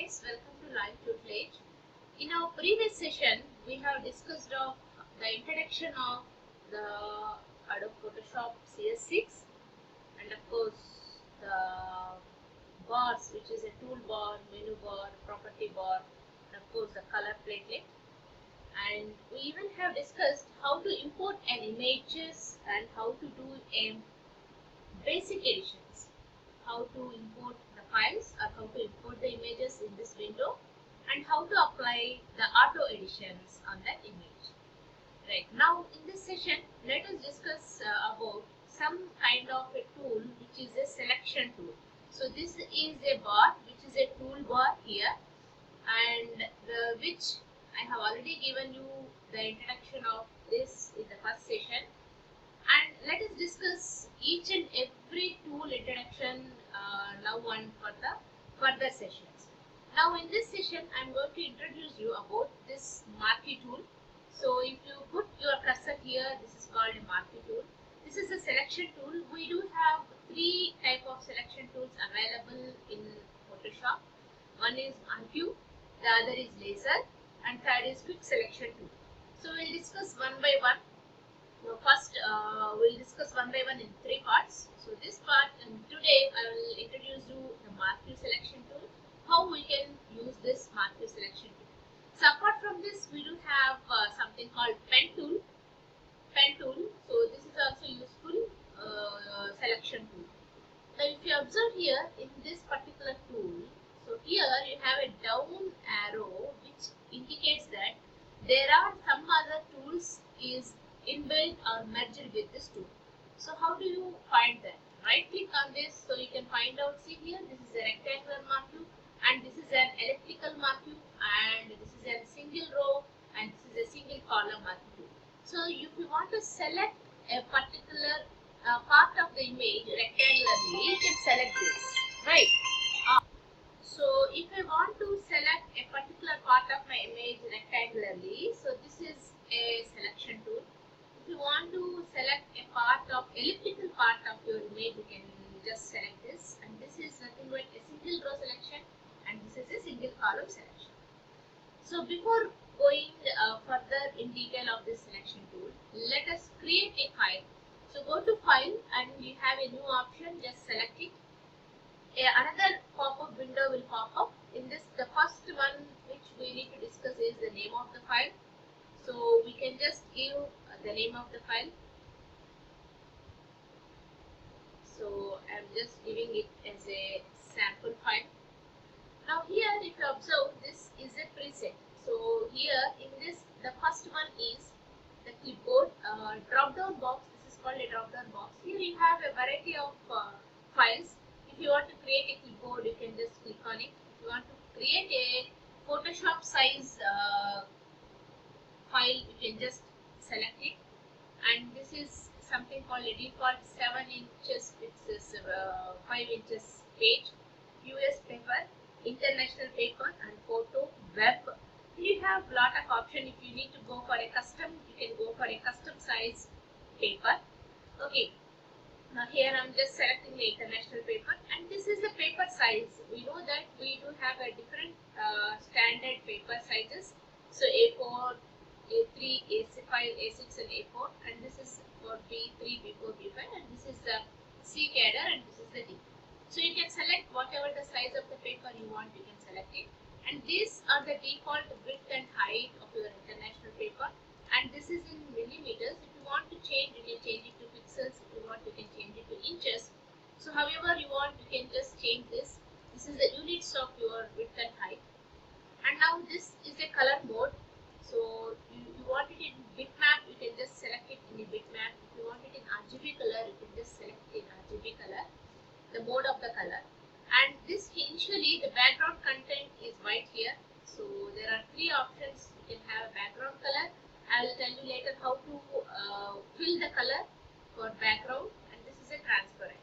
guys, welcome to LiveTutelage. In our previous session, we have discussed of the introduction of the Adobe Photoshop CS6 and of course the bars, which is a toolbar, menu bar, property bar, and of course the color platelet. And we even have discussed how to import an images and how to do a basic editions, how to import the files or how to import the images in this window, and how to apply the auto editions on that image. Right, now in this session let us discuss about some kind of a tool which is a selection tool. So this is a bar which is a toolbar here, and which I have already given you the introduction of this in the first session. And let us discuss each and every tool introduction now on for the further sessions. Now in this session I am going to introduce you about this marquee tool. So if you put your cursor here, this is called a marquee tool. This is a selection tool. We do have three type of selection tools available in Photoshop. One is marquee, the other is laser, and third is quick selection tool. So we will discuss one by one. So first we'll discuss one by one in three parts. So this part, and today I will introduce you the marquee selection tool, how we can use this marquee selection tool. So apart from this, we do have something called pen tool. So this is also useful selection tool. Now if you observe here in this particular tool, so here you have a down arrow which indicates that there are some other tools is inbuilt or merged with this tool. So how do you find that? Right click on this so you can find out. See here, this is a rectangular marquee, and this is an elliptical marquee, and this is a single row, and this is a single column marquee. So if you want to select a particular part of the image rectangularly, you can select this, right? So if I want to select a particular part of my image rectangularly, so this is a selection tool. If you want to select a part of elliptical part of your image, you can just select this, and this is nothing but a single row selection, and this is a single column selection. So before going further in detail of this selection tool, let us create a file. So go to file and you have a new option, just select it. Another pop-up window will pop up. In this, the first one which we need to discuss is the name of the file. So we can just give the name of the file. So I am just giving it as a sample file. Now here if you observe, this is a preset. So here in this, the first one is the clipboard drop down box. This is called a drop down box. Here you have a variety of files. If you want to create a clipboard, you can just click on it. If you want to create a Photoshop size file, you can just select it. And this is something called a default 7 inches, which is 5 inches page, US paper, international paper, and photo, web. You have lot of option. If you need to go for a custom, you can go for a custom size paper. Okay. Now here I am just selecting the international paper, and this is the paper size. We know that we do have a different standard paper sizes. So A4, A3, A5, A6 and A4, and this is for B3, B4, B5, and this is the C cadre, and this is the D. So you can select whatever the size of the paper you want, you can select it. And these are the default width and height of your international paper, and this is in millimeters. If you want to change, you can change it to pixels. If you want, you can change it to inches. So however you want, you can just change this. This is the units of your width and height. And now this is a color mode. So you want it in bitmap, you can just select it in a bitmap. If you want it in RGB color, you can just select it in RGB color, the mode of the color. And this initially the background content is white here. So there are three options. You can have background color. I will tell you later how to fill the color for background, and this is a transparent.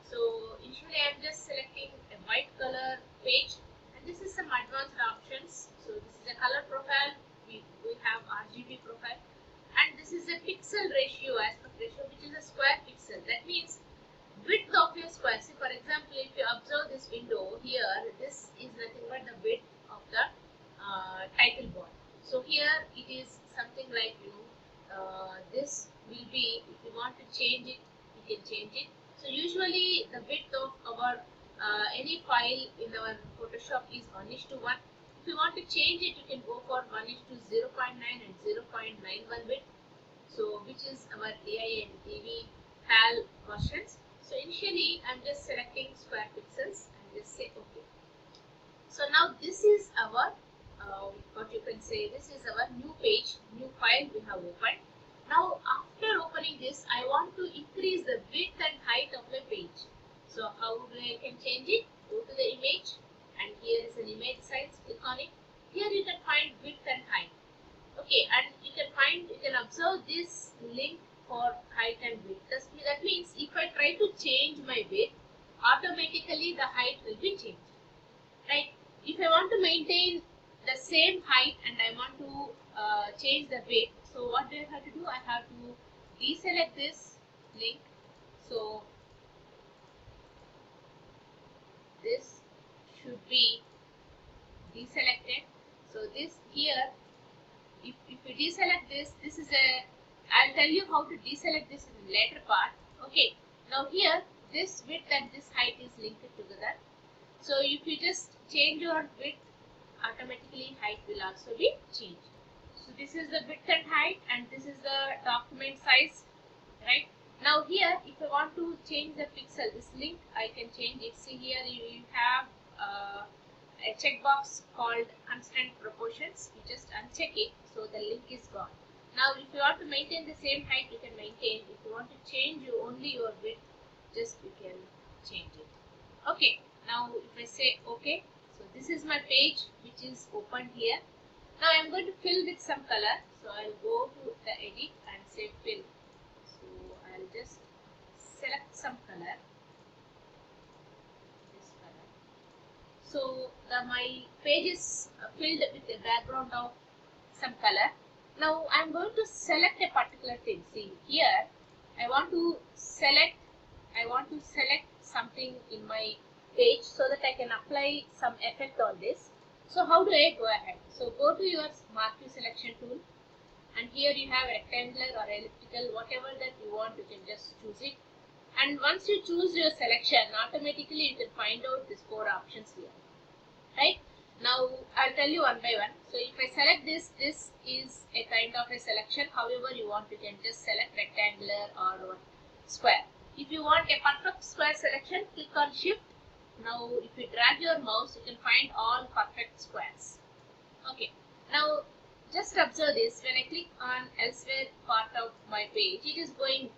So initially I am just selecting a white color page, and this is some advanced options. So this is a color profile. We have RGB profile, and this is a pixel ratio, aspect ratio, which is a square pixel. That means width of your square. See, for example, if you observe this window here, this is nothing but the width So here it is something like this will be, if you want to change it, you can change it. So usually the width of our any file in our Photoshop is 1:1. If you want to change it, you can go for 1:0.9 and 0.91 width. So which is our AI and TV HAL versions. So initially I'm just selecting square pixels and just say OK. So now this is our what you can say, this is our new page, new file we have opened. Now after opening this, I want to increase the width and height of my page. So how I can change it? Go to the image and here is an image size, click on it. Here you can find width and height. Okay, and you can observe this link for height and width. That means if I try to change my width, automatically the height will be changed. Right? If I want to maintain the same height and I want to change the width, so what do I have to do? I have to deselect this link. So this should be deselected. So this here, if you deselect this, this is a, I'll tell you how to deselect this in the later part. Okay, now here this width and this height is linked together. So if you just change your width, automatically height will also be changed. So this is the width and height and this is the document size, right? Now here if I want to change the pixel, this link I can change it. See here you have a checkbox called constant proportions. You just uncheck it, so the link is gone. Now if you want to maintain the same height, you can maintain. If you want to change only your width, just you can change it. Okay, now if I say OK, so this is my page which is opened here. Now I am going to fill with some color. So I'll go to the edit and say fill. So I'll just select some color. This color. So my page is filled with a background of some color. Now I am going to select a particular thing. See here, I want to select something in my page so that I can apply some effect on this. So how do I go ahead? So go to your marquee selection tool and here you have rectangular or elliptical, whatever that you want, you can just choose it. And once you choose your selection, automatically you can find out these 4 options here. Right? Now I'll tell you one by one. So if I select this, this is a kind of a selection. However you want, you can just select rectangular or square. If you want a perfect square selection, click on Shift. Now if you drag your mouse, you can find all perfect squares. Okay. Now just observe this. When I click on elsewhere part of my page, it is going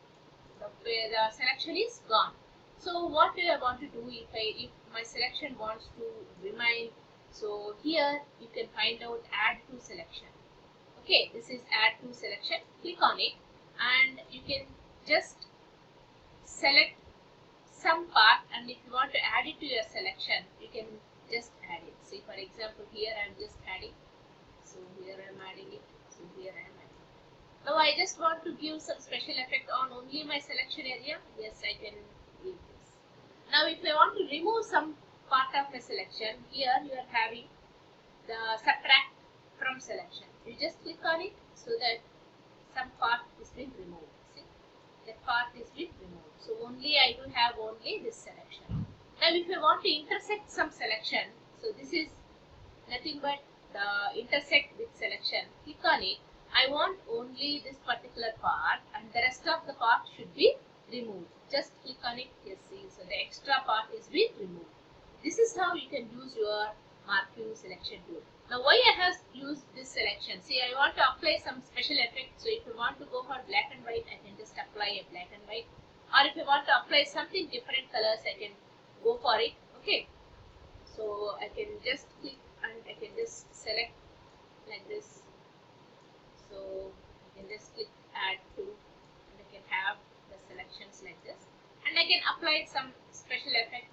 where the selection is gone. So what do I want to do if my selection wants to remain? So here you can find out add to selection. Okay, this is add to selection. Click on it and you can just select some part, and if you want to add it to your selection, you can just add it. See, for example, here I am just adding. So here I am adding it. So here I am adding it. Now I just want to give some special effect on only my selection area. Yes, I can give this. Now if I want to remove some part of a selection, here you are having the subtract from selection. You just click on it so that some part is being removed. See, that part is being removed. So only I do have only this selection. Now if I want to intersect some selection, so this is nothing but the intersect with selection. Click on it. I want only this particular part and the rest of the part should be removed. Just click on it. Yes, see, so the extra part is being removed. This is how you can use your marquee selection tool. Now why I have used this selection? See, I want to apply some special effect. So if you want to go for black and white, I can just apply a black and white. Or if you want to apply something different colors, I can go for it. Okay. So I can just click and I can just select like this. So I can just click add to and I can have the selections like this. And I can apply some special effect.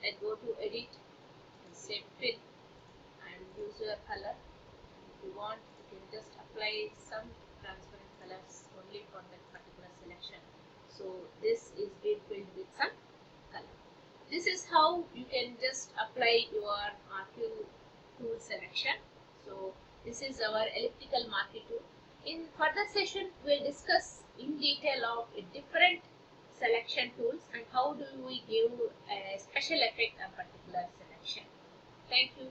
I go to edit and say fill and use your color. And if you want, you can just apply some transparent colors only for that particular selection. So this is being filled with some color. This is how you can just apply your marquee tool selection. So This is our elliptical marquee tool. In further session, we'll discuss in detail of different selection tools and how do we give a special effect a particular selection. Thank you.